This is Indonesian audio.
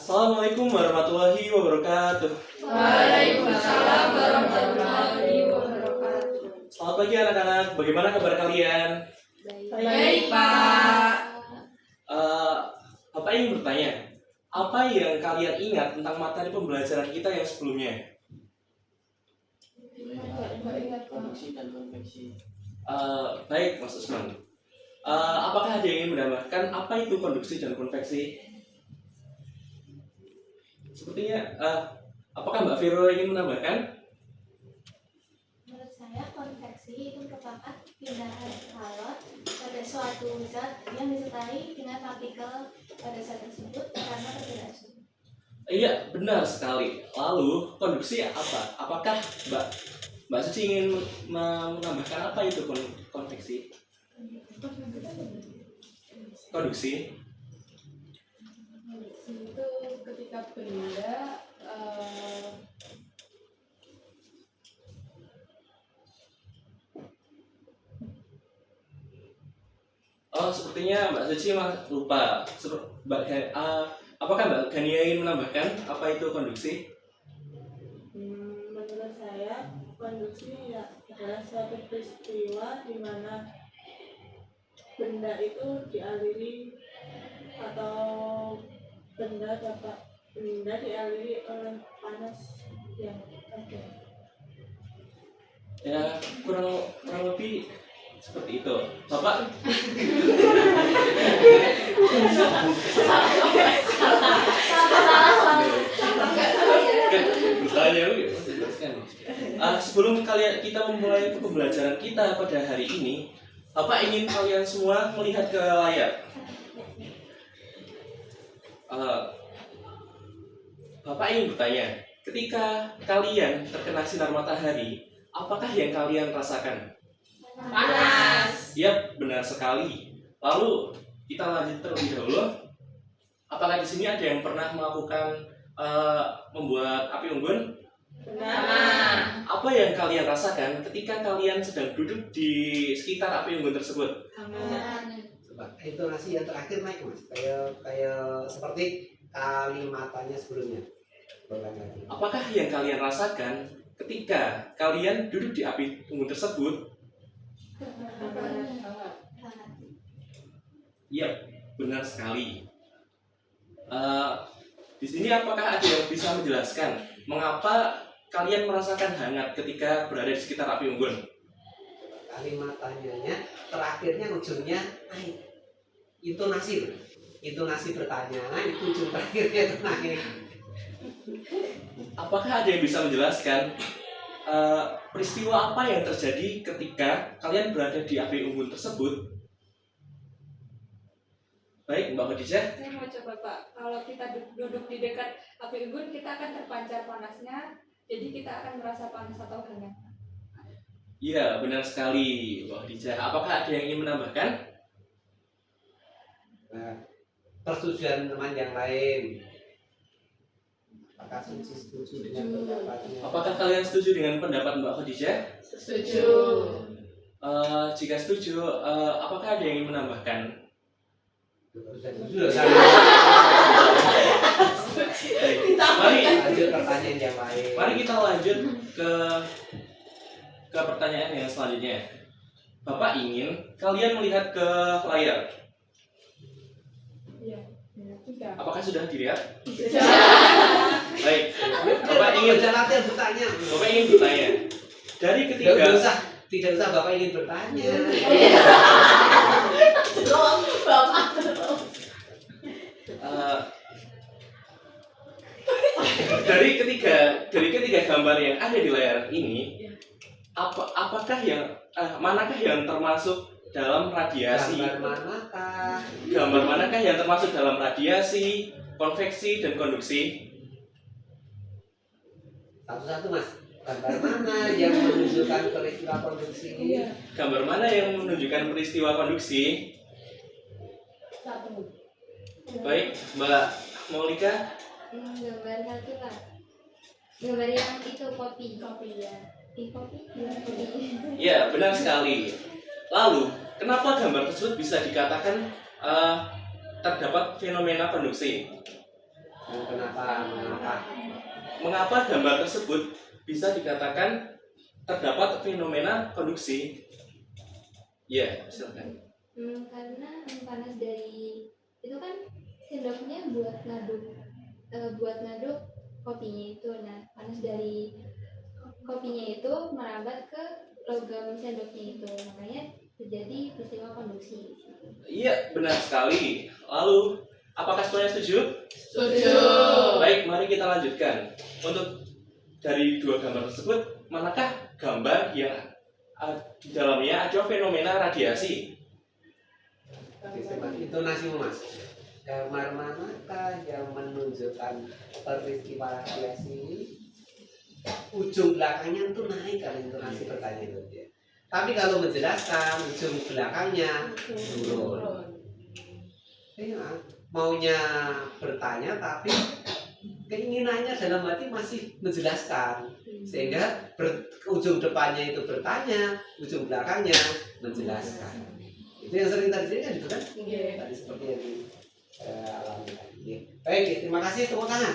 Assalamualaikum warahmatullahi wabarakatuh. Waalaikumsalam warahmatullahi wabarakatuh. Selamat pagi anak-anak, bagaimana kabar kalian? Baik, Pak. Bapak ingin bertanya, apa yang kalian ingat tentang materi pembelajaran kita yang sebelumnya? Konduksi dan konveksi. Baik, Mas Usman. Apakah ada yang ingin menambahkan apa itu konduksi dan konveksi? Sepertinya, apakah Mbak Vero ingin menambahkan? Menurut saya, konveksi itu merupakan pindahan alon pada suatu zat yang disertai dengan partikel pada zat tersebut karena perbedaan suhu. Iya, benar sekali. Lalu, konduksi apa? Apakah Mbak Suci ingin menambahkan apa itu konveksi? Konduksi? Itu ketika benda Oh, sepertinya Mbak Suci lupa. Apakah Mbak Gania ingin menambahkan apa itu konduksi? Menurut saya, konduksi adalah suatu peristiwa di mana benda itu dialiri atau benda dialiri oleh panas yang ada. Ya, kurang lebih seperti itu. Bapak? Sebelum kita memulai pembelajaran kita pada hari ini, Bapak ingin kalian semua melihat ke layar. Bapak ingin bertanya, ketika kalian terkena sinar matahari, apakah yang kalian rasakan? panas. Ya, benar sekali. Lalu kita lanjut terlebih dahulu. Apakah di sini ada yang pernah melakukan membuat api unggun? Benar. Apa yang kalian rasakan ketika kalian sedang duduk di sekitar api unggun tersebut? Coba intonasi yang terakhir naik mas, kayak seperti kalimatannya sebelumnya. Berulang lagi. Apakah yang kalian rasakan ketika kalian duduk di api unggun tersebut? Iya, benar sekali. Di sini apakah ada yang bisa menjelaskan mengapa kalian merasakan hangat ketika berada di sekitar api unggun? Kalimatannya terakhirnya ujungnya naik. Intonasi pertanyaan itu ujung terakhirnya itu naik. Apakah ada yang bisa menjelaskan peristiwa apa yang terjadi ketika kalian berada di api unggun tersebut? Baik, Mbak Khadijah. Saya mau coba, Pak. Kalau kita duduk di dekat api unggun, kita akan terpancar panasnya. Jadi kita akan merasa panas atau hangat. Iya, benar sekali, Mbak Khadijah. Apakah ada yang ingin menambahkan? Nah, persetujuan teman yang lain. Apakah Suci setuju dengan pendapatnya? Apakah kalian setuju dengan pendapat Mbak Khadijah? Setuju. Jika setuju, apakah ada yang ingin menambahkan? Sudah. Baik, mari Lanjut pertanyaan yang lain. Mari kita lanjut ke pertanyaan yang selanjutnya. Bapak ingin kalian melihat ke layar. Iya, sudah. Apakah sudah dilihat? Sudah. Baik. Bapak ingin bertanya. Dari Tidak ketiga usah Bapak ingin bertanya. dari ketiga gambar yang ada di layar ini, manakah yang termasuk dalam radiasi? Gambar manakah yang termasuk dalam radiasi, konveksi, dan konduksi? Satu-satu mas. Gambar mana yang menunjukkan peristiwa konduksi ini? Gambar mana yang menunjukkan peristiwa konduksi? Satu. Baik, Mbak Maulika. Gambar satu lah. Gambar yang itu kopi. Ya. Kopi. Ya, benar sekali. Lalu, kenapa gambar tersebut bisa dikatakan terdapat fenomena konduksi? Mengapa? Mengapa gambar tersebut bisa dikatakan terdapat fenomena konduksi? Ya, silakan. Karena panas dari itu kan sendoknya buat ngaduk kopinya itu. Nah, panas dari kopinya itu merambat ke logam sendoknya itu, makanya terjadi peristiwa konduksi. Iya, benar sekali. Lalu, apakah semuanya setuju? Setuju. Baik, mari kita lanjutkan. Untuk dari dua gambar tersebut, manakah gambar yang di dalamnya ada fenomena radiasi? Intonasimu mas. Gambar manakah yang menunjukkan peristiwa radiasi ini? Ujung belakangnya itu naik kalau intonasi pertanyaan itu ya. Tapi kalau menjelaskan ujung belakangnya turun. Ya, maunya bertanya tapi keinginannya dalam hati masih menjelaskan, sehingga ujung depannya itu bertanya, ujung belakangnya menjelaskan. Itu yang sering terjadi kan itu kan? Tadi seperti yang dialami tadi. Baik, terima kasih, tepuk tangan.